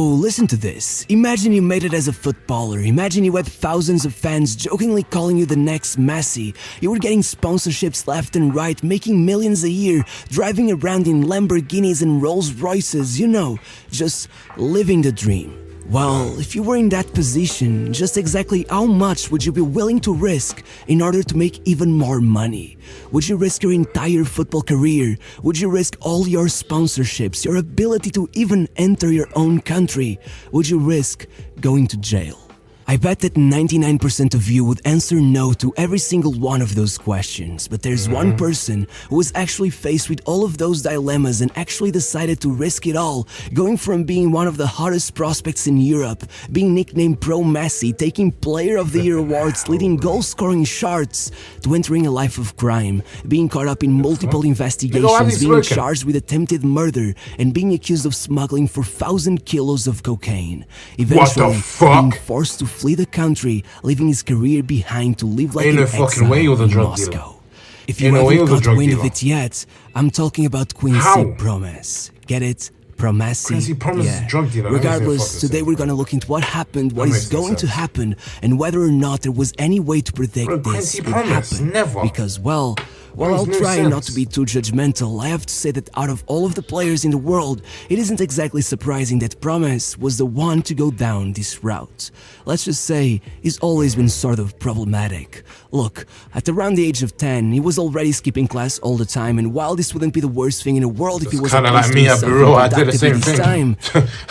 Oh, listen to this. Imagine you made it as a footballer. Imagine you had thousands of fans jokingly calling you the next Messi. You were getting sponsorships left and right, making millions a year, driving around in Lamborghinis and Rolls Royces, just living the dream. Well, if you were in that position, just exactly how much would you be willing to risk in order to make even more money? Would you risk your entire football career? Would you risk all your sponsorships, your ability to even enter your own country? Would you risk going to jail? I bet that 99% of you would answer no to every single one of those questions, but there's one person who was actually faced with all of those dilemmas and actually decided to risk it all, going from being one of the hottest prospects in Europe, being nicknamed Pro Messi, taking Player of the Year awards, leading goal-scoring charts, to entering a life of crime, being caught up in multiple investigations, being charged with attempted murder, and being accused of smuggling 4,000 kilos of cocaine. Eventually, being forced to flee the country, leaving his career behind to live like an exile in Moscow. If you haven't caught wind of it yet, I'm talking about Quincy Promes. Get it? Promesi. Quincy Promes is a drug dealer. Regardless, today we're gonna look into what happened, what is going to happen, and whether or not there was any way to predict this would happen. Never. Because, well, I'll try not to be too judgmental. I have to say that out of all of the players in the world, it isn't exactly surprising that Promes was the one to go down this route. Let's just say he's always been sort of problematic. Look, at around the age of 10, he was already skipping class all the time, and while this wouldn't be the worst thing in the world if he was kinda like me at Bureau, I did the same thing.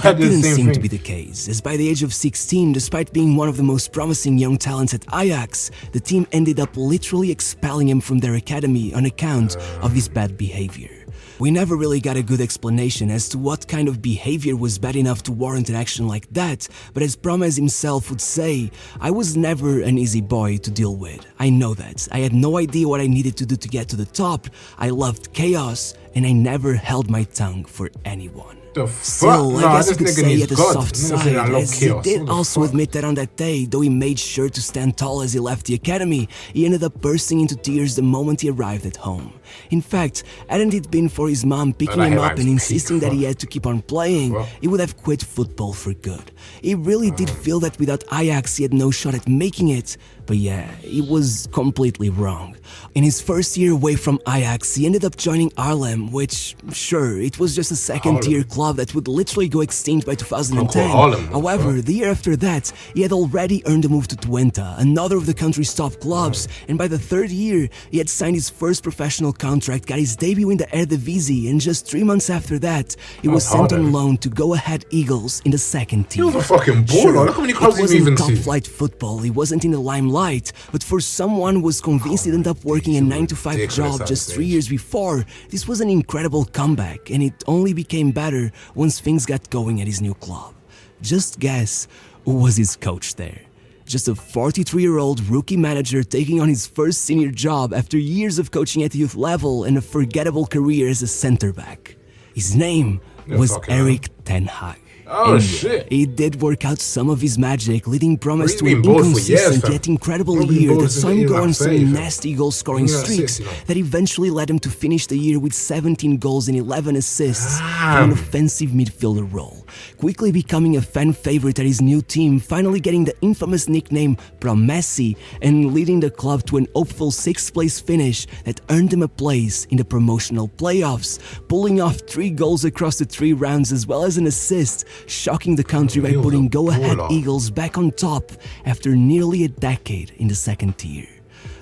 That didn't seem to be the case, as by the age of 16, despite being one of the most promising young talents at Ajax, the team ended up literally expelling him from their academy on account of his bad behavior. We never really got a good explanation as to what kind of behavior was bad enough to warrant an action like that, but as Promes himself would say, I was never an easy boy to deal with. I know that. I had no idea what I needed to do to get to the top. I loved chaos, and I never held my tongue for anyone. Still, I guess you could say he had a soft side, as he did also admit that on that day, though he made sure to stand tall as he left the academy, he ended up bursting into tears the moment he arrived at home. In fact, hadn't it been for his mom picking him up and insisting that he had to keep on playing, he would have quit football for good. He really did feel that without Ajax he had no shot at making it, but yeah, he was completely wrong. In his first year away from Ajax, he ended up joining Haarlem, which, sure, it was just a second-tier club that would literally go extinct by 2010. However, the year after that, he had already earned a move to Twente, another of the country's top clubs, and by the third year, he had signed his first professional contract, got his debut in the Eredivisie, and just 3 months after that, he was sent on loan to Go Ahead Eagles in the second team. He was a fucking baller. Look how many clubs he even top flight football, he wasn't in the limelight, but for someone who was convinced he'd end up working a 9-to-5 job just 3 years before, this was an incredible comeback, and it only became better once things got going at his new club. Just guess who was his coach there. Just a 43-year-old rookie manager taking on his first senior job after years of coaching at youth level and a forgettable career as a center-back. His name was Erik ten Hag. Oh, shit. He did work out some of his magic, leading Promes to an inconsistent yet incredible year that saw him go on some nasty goal-scoring streaks that eventually led him to finish the year with 17 goals and 11 assists from an offensive midfielder role, quickly becoming a fan favorite at his new team, finally getting the infamous nickname Promesi and leading the club to an hopeful 6th-place finish that earned him a place in the promotional playoffs, pulling off 3 goals across the 3 rounds as well as an assist, shocking the country by putting Go Ahead Eagles back on top after nearly a decade in the second tier.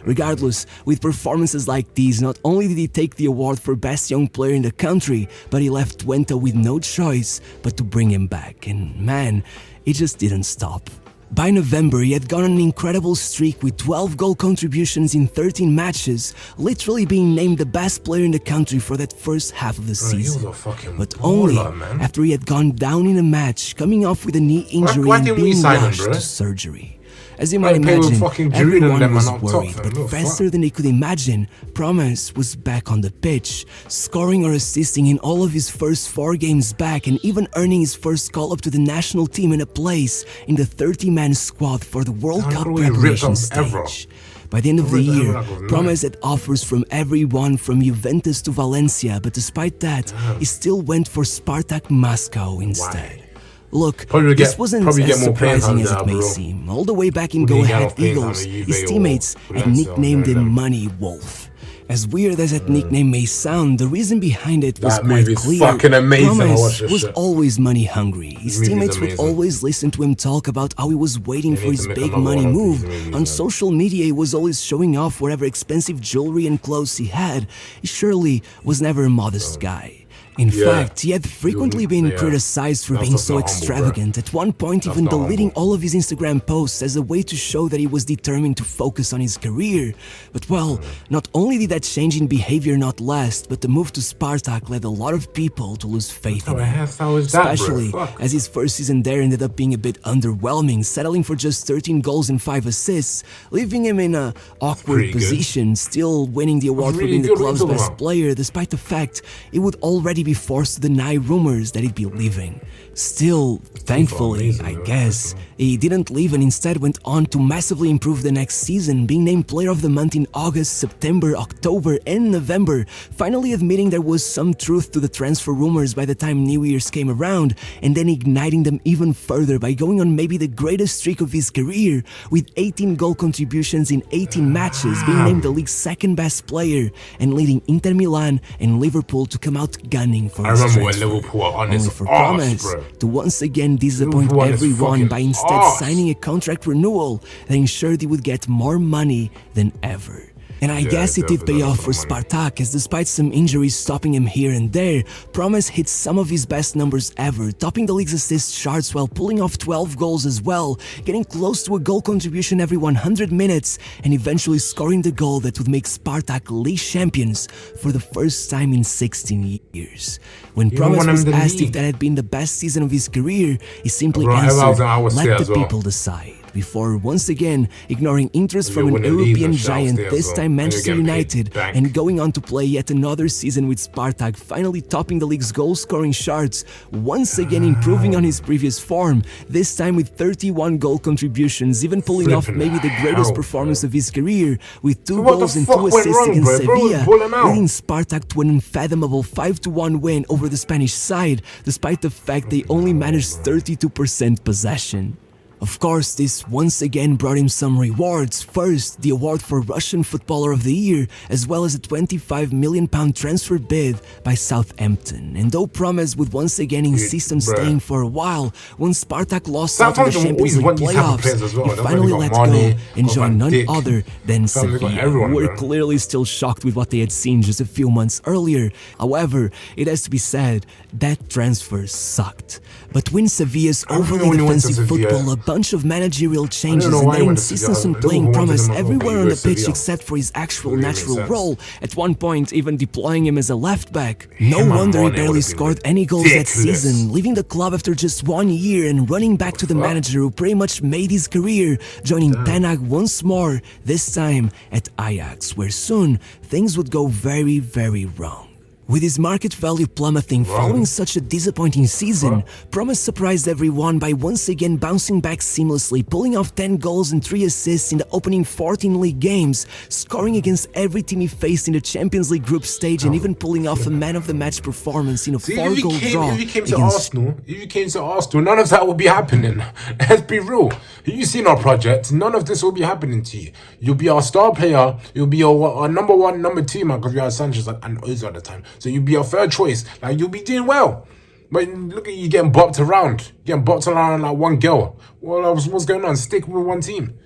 Regardless, with performances like these, not only did he take the award for best young player in the country, but he left Twente with no choice but to bring him back, and man, it just didn't stop. By November, he had gone on an incredible streak with 12 goal contributions in 13 matches, literally being named the best player in the country for that first half of the season. But only after he had gone down in a match, coming off with a knee injury and being rushed to surgery. As you might imagine, everyone was worried, but faster than they could imagine, Promes was back on the pitch, scoring or assisting in all of his first 4 games back and even earning his first call-up to the national team and a place in the 30-man squad for the World Cup preparation stage. By the end of the year, Promes had offers from everyone from Juventus to Valencia, but despite that, he still went for Spartak Moscow instead. Look, Probably this get- wasn't probably as get more playing surprising time as it there, may bro. seem. All the way back in Wouldn't Go he get Ahead more playing time Eagles, than his Juve or teammates had Valencia or nicknamed him them? Money Wolf. As weird as that nickname may sound, the reason behind it was That quite movie's clear. fucking amazing. I Promes watched this was shit. always money hungry. His This movie's teammates would amazing. always listen to him talk about how he was waiting They for need his to make big another money one of move. these movies, On man. social media, he was always showing off whatever expensive jewelry and clothes he had. He surely was never a modest guy. In Yeah. fact, he had frequently been criticized for That's being not so humble, bro. extravagant, at one point That's even not deleting humble. all of his Instagram posts as a way to show that he was determined to focus on his career. But well, not only did that change in behavior not last, but the move to Spartak led a lot of people to lose faith in him. How is that, bro? Especially Fuck. as his first season there ended up being a bit underwhelming, settling for just 13 goals and 5 assists, leaving him in a awkward pretty good. position, still winning the award for really being the good. What are you club's talking best about? player, despite the fact it would already be forced to deny rumors that he'd be leaving. Still, thankfully, amazing, I though. guess, he didn't leave and instead went on to massively improve the next season, being named Player of the Month in August, September, October, and November, finally admitting there was some truth to the transfer rumors by the time New Year's came around, and then igniting them even further by going on maybe the greatest streak of his career, with 18 goal contributions in 18 matches, being named the league's second best player, and leading Inter Milan and Liverpool to come out gunning for I his remember when transfer. Liverpool were on Only his for arse, Promes bro. to once again disappoint Liverpool on his everyone fucking by instead arse. signing a contract renewal that ensured he would get more money than ever. And I guess it did pay definitely off for a lot of Spartak, as despite some injuries stopping him here and there, Promes hit some of his best numbers ever, topping the league's assist charts while pulling off 12 goals as well, getting close to a goal contribution every 100 minutes, and eventually scoring the goal that would make Spartak league champions for the first time in 16 years. When Even Promes won was them the asked if league. that had been the best season of his career, he simply Bro, I answered, was "Let there the as well. people decide," before once again ignoring interest from You an win the league European and shouts giant, there as this well. time And you're Manchester getting paid United, bank. and going on to play yet another season with Spartak, finally topping the league's goal-scoring charts, once again improving on his previous form, this time with 31 goal contributions, even pulling off Flipping maybe the greatest hell, performance bro. of his career, with 2 What the goals and fuck 2 went assists wrong, against bro? Bro, Sevilla, pull him out. leading Spartak to an unfathomable 5-1 win over the Spanish side, despite the fact they only managed 32% possession. Of course, this once again brought him some rewards. First, the award for Russian Footballer of the Year, as well as a £25 million transfer bid by Southampton. And though Promes would once again insist on bruh. staying for a while, when Spartak lost out in the Southampton Champions always League want these type of playoffs, players as well. he They've finally already let got Mane, go and got joined Van none Dijk. other than Southampton's got Sevilla, everyone, who were bro. clearly still shocked with what they had seen just a few months earlier. However, it has to be said, that transfer sucked. But when Sevilla's I remember overly when he went to defensive Sevilla. football, a bunch of managerial changes, know and why he their went to insistence Sevilla. on playing Liverpool wanted Promes him as well, everywhere but on he the goes to pitch Sevilla. except for his actual Doesn't even make natural sense. role, at one point even deploying him as a left back. No Him and wonder he Mane barely would've been scored any goals that ridiculous. season, leaving the club after just 1 year and running back to the manager who pretty much made his career, joining Ten Hag once more, this time at Ajax, where soon things would go very, very wrong. With his market value plummeting following such a disappointing season, Promes surprised everyone by once again bouncing back seamlessly, pulling off 10 goals and 3 assists in the opening 14 league games, scoring against every team he faced in the Champions League group stage, and even pulling off a man-of-the-match performance in a See, 4-goal draw if you came against to Arsenal, none of that will be happening. Let's be real. You've seen our project. None of this will be happening to you. You'll be our star player. You'll be our number 1, number 2 man, because we had Sanchez and Ozil at the time. So you'll be our third choice. Like, you'll be doing well. But look at you getting bopped around. Like one girl. Well, what's going on? Stick with one team.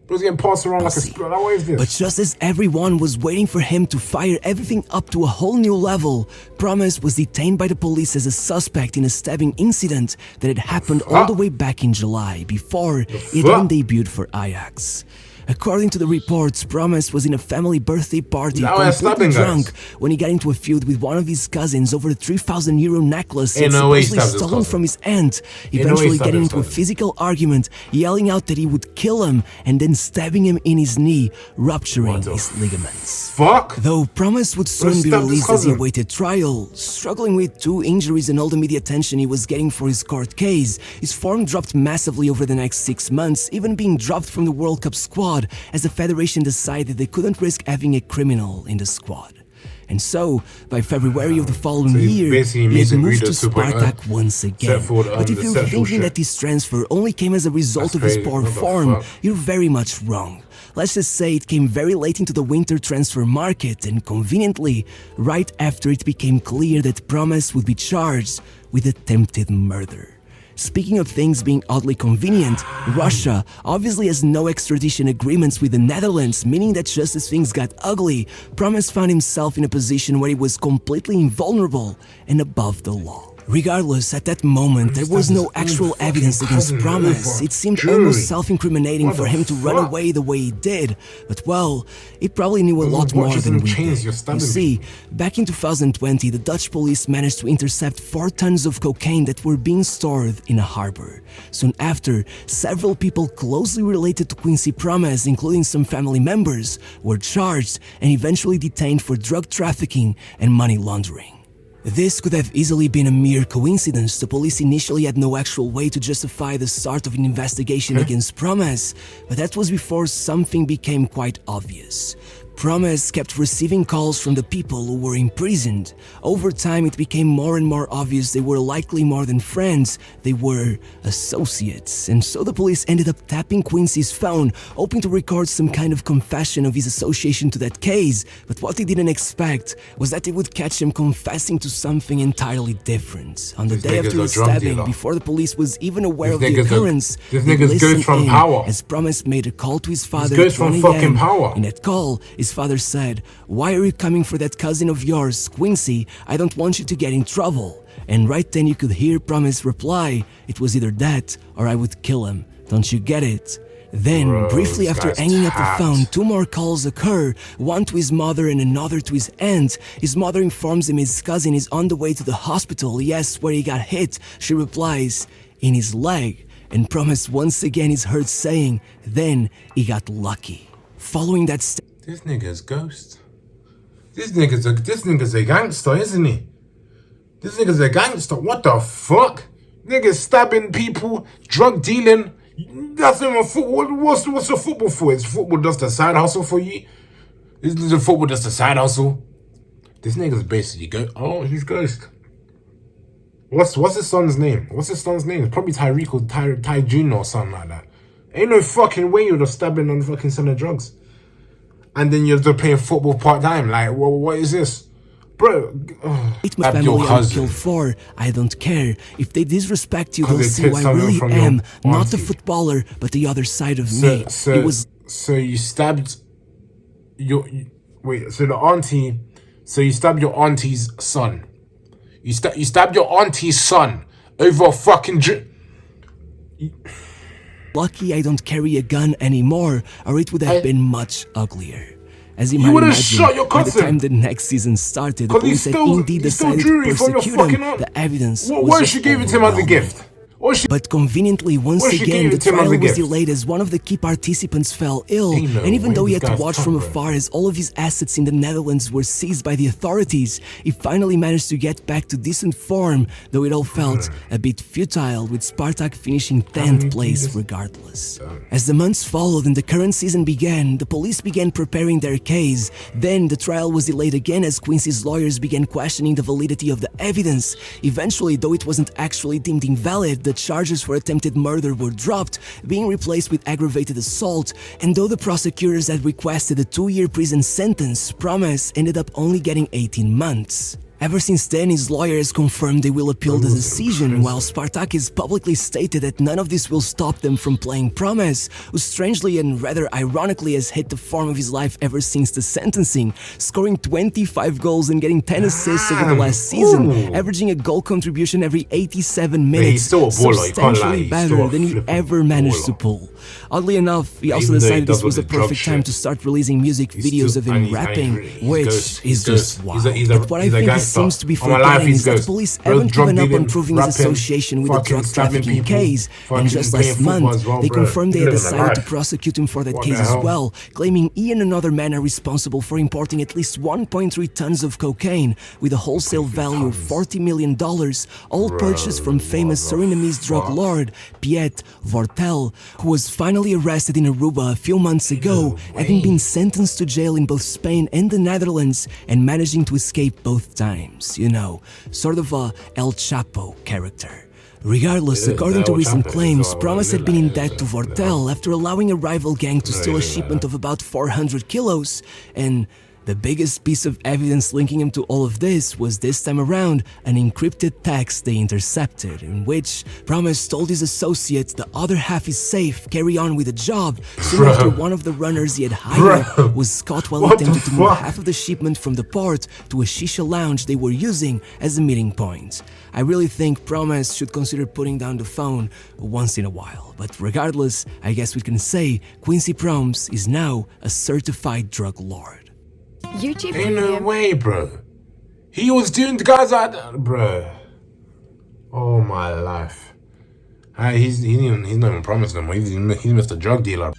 But it's getting passed around like a split. Like, what is this? But just as everyone was waiting for him to fire everything up to a whole new level, Promes was detained by the police as a suspect in a stabbing incident that had happened all the way back in July, before he had even debuted for Ajax. According to the reports, Promes was in a family birthday party, Now we're completely stabbing guys. drunk, when he got into a feud with one of his cousins over a €3,000 necklace he had Ain't no way he supposedly stabbed his stolen cousin. from his aunt, no way he eventually stabbed getting his into a cousin. physical argument, yelling out that he would kill him, and then stabbing him in his knee, rupturing What the his ligaments. Fuck. Though Promes would soon be stabbed his released as he cousin. awaited trial, struggling with 2 injuries and all the media attention he was getting for his court case, his form dropped massively over the next 6 months, even being dropped from the World Cup squad as the federation decided they couldn't risk having a criminal in the squad. And so, by February of the following year, basically he had Music moved Reader to 2.0, Spartak once again. except for, But if the you're sexual thinking that shit. this transfer only came as a result That's of his crazy. poor What the form, fuck? you're very much wrong. Let's just say it came very late into the winter transfer market, and conveniently, right after it became clear that Promes would be charged with attempted murder. Speaking of things being oddly convenient, Russia obviously has no extradition agreements with the Netherlands, meaning that just as things got ugly, Promes found himself in a position where he was completely invulnerable and above the law. Regardless, at that moment, there was no actual evidence against Promes. It seemed almost self-incriminating for him to run away the way he did. But well, he probably knew a lot more than we did. You see, back in 2020, the Dutch police managed to intercept 4 tons of cocaine that were being stored in a harbor. Soon after, several people closely related to Quincy Promes, including some family members, were charged and eventually detained for drug trafficking and money laundering. This could have easily been a mere coincidence. The police initially had no actual way to justify the start of an investigation against Promes, but that was before something became quite obvious. Promes kept receiving calls from the people who were imprisoned. Over time, it became more and more obvious they were likely more than friends, they were associates. And so the police ended up tapping Quincy's phone, hoping to record some kind of confession of his association to that case. But what they didn't expect was that they would catch him confessing to something entirely different. On the day after his stabbing, before the police was even aware of the occurrence, this nigga's goes from power. As Promes made a call to his father goes from fucking power. In that call, his father said, "Why are you coming for that cousin of yours, Quincy? I don't want you to get in trouble." And right then you could hear Promes reply, "It was either that or I would kill him. Don't you get it?" Then, briefly after hanging up the phone, 2 more calls occur, one to his mother and another to his aunt. His mother informs him his cousin is on the way to the hospital. Yes, where he got hit. She replies, "In his leg." And Promes once again is heard saying, "Then he got lucky." Following that This nigga's ghost. This nigga's a gangster, isn't he? This nigga's a gangster. What the fuck? Niggas stabbing people, drug dealing. That's not even football. What's the football for? Is football just a side hustle for you? Is the football just a side hustle? This nigga's basically he's ghost. What's his son's name? It's probably Tyreek or Ty Jr. or something like that. Ain't no fucking way you're just stabbing on fucking selling drugs. And then you're just playing football part-time. Like, what is this? Bro, my family I killed for. I don't care. If they disrespect you, they'll see who I really am. Not the footballer, but the other side of me. So you stabbed your... Wait, so you stabbed your auntie's son. You stabbed your auntie's son over a fucking... Lucky I don't carry a gun anymore, or it would have been much uglier. As you might imagine, shot your cousin. by the time the next season started, the police had indeed decided to persecute him. The evidence was she gave it to him as a gift? But conveniently, once again, the trial was delayed as one of the key participants fell ill. And even though he had to watch from afar as all of his assets in the Netherlands were seized by the authorities, he finally managed to get back to decent form, though it all felt a bit futile, with Spartak finishing 10th place regardless. As the months followed and the current season began, the police began preparing their case. Then the trial was delayed again as Quincy's lawyers began questioning the validity of the evidence. Eventually, though it wasn't actually deemed invalid, the charges for attempted murder were dropped, being replaced with aggravated assault, and though the prosecutors had requested a 2-year prison sentence, Promes ended up only getting 18 months. Ever since then, his lawyers confirmed they will appeal the decision, while Spartak has publicly stated that none of this will stop them from playing Promes, who strangely and rather ironically has hit the form of his life ever since the sentencing, scoring 25 goals and getting 10 assists over the last season, averaging a goal contribution every 87 minutes, substantially better than he ever managed to pull. Oddly enough, he also decided this was the perfect time to start releasing music videos of him rapping, which is just wild. But what I think is seems to be On my life, forgetting he's is that ghost. police Bro, haven't drug given up on dealing, proving his rapping, association with the fucking drug stabbing trafficking people, case, fucking and just playing last football month, as well, they bro. confirmed they He's had living a decided to life. prosecute him for that What case the as hell? well, claiming he and another man are responsible for importing at least 1.3 tons of cocaine with a wholesale value of $40 million, all purchased from famous Surinamese drug lord Piet Vortel, who was finally arrested in Aruba a few months ago, having been sentenced to jail in both Spain and the Netherlands and managing to escape both times. You know, sort of a El Chapo character. Regardless, according to recent claims, Promes had been in debt to Vortel after allowing a rival gang to steal a shipment of about 400 kilos, and the biggest piece of evidence linking him to all of this was this time around an encrypted text they intercepted, in which Promes told his associates the other half is safe, carry on with the job, soon after one of the runners he had hired was caught while attempting to move half of the shipment from the port to a shisha lounge they were using as a meeting point. I really think Promes should consider putting down the phone once in a while, but regardless, I guess we can say Quincy Promes is now a certified drug lord. YouTube Ain't no Premium. way, bro. He was doing the guys like that, bro. Oh my life. He's not even promising them. He's Mr. Drug Dealer.